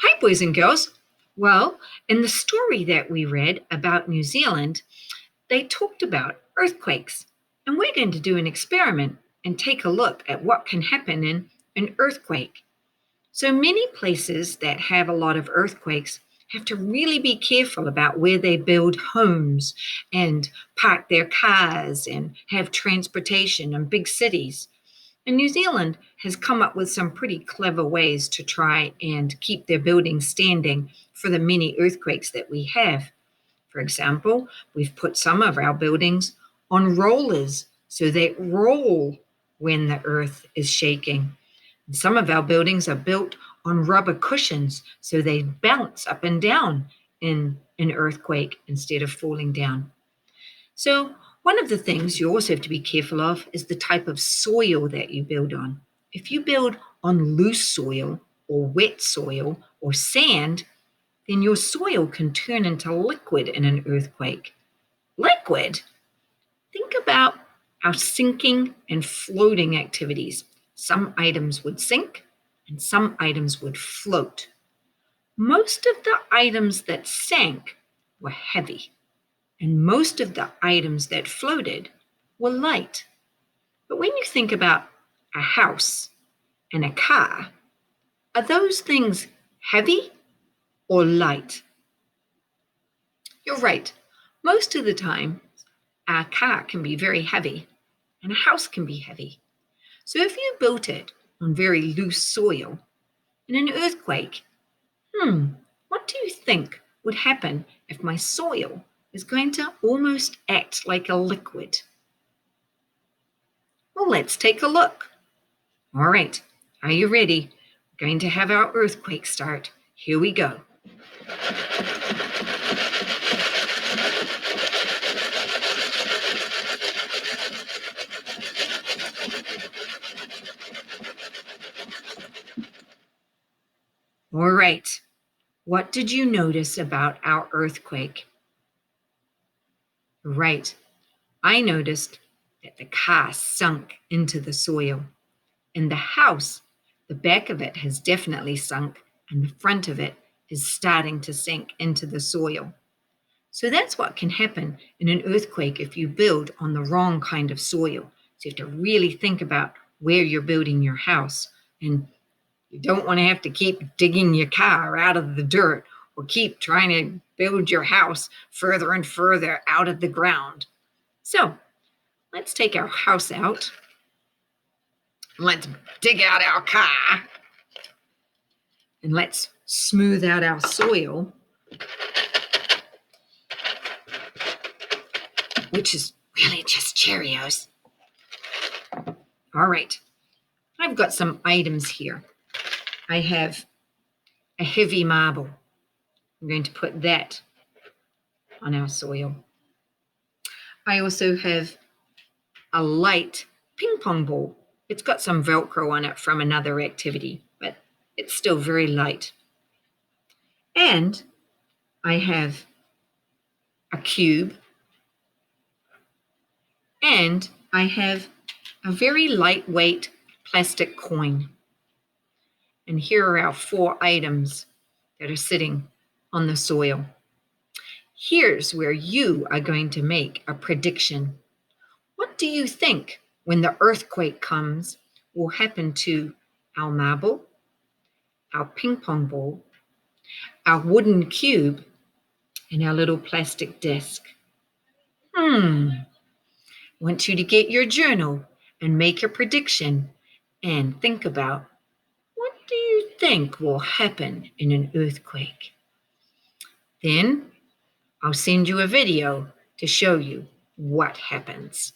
Hi, boys and girls. Well, in the story that we read about New Zealand, they talked about earthquakes. And we're going to do an experiment and take a look at what can happen in an earthquake. So many places that have a lot of earthquakes have to really be careful about where they build homes and park their cars and have transportation in big cities. And New Zealand has come up with some pretty clever ways to try and keep their buildings standing for the many earthquakes that we have. For example, we've put some of our buildings on rollers so they roll when the earth is shaking. And some of our buildings are built on rubber cushions so they bounce up and down in an earthquake instead of falling down. So, one of the things you also have to be careful of is the type of soil that you build on. If you build on loose soil or wet soil or sand, then your soil can turn into liquid in an earthquake. Liquid? Think about our sinking and floating activities. Some items would sink and some items would float. Most of the items that sank were heavy, and most of the items that floated were light. But when you think about a house and a car, are those things heavy or light? You're right. Most of the time, a car can be very heavy and a house can be heavy. So if you built it on very loose soil in an earthquake, what do you think would happen if my soil is going to almost act like a liquid? Well, let's take a look. All right, are you ready? We're going to have our earthquake start. Here we go. All right, what did you notice about our earthquake? Right, I noticed that the car sunk into the soil. And the house, the back of it has definitely sunk, and the front of it is starting to sink into the soil. So that's what can happen in an earthquake if you build on the wrong kind of soil. So you have to really think about where you're building your house. And you don't want to have to keep digging your car out of the dirt or keep trying to build your house further and further out of the ground. So let's take our house out. Let's dig out our car. And let's smooth out our soil, which is really just Cheerios. All right, I've got some items here. I have a heavy marble. I'm going to put that on our soil. I also have a light ping pong ball. It's got some Velcro on it from another activity, but it's still very light. And I have a cube, and I have a very lightweight plastic coin. And here are our 4 items that are sitting on the soil. Here's where you are going to make a prediction. What do you think, when the earthquake comes, will happen to our marble, our ping pong ball, our wooden cube, and our little plastic desk? I want you to get your journal and make a prediction and think about, what do you think will happen in an earthquake? Then I'll send you a video to show you what happens.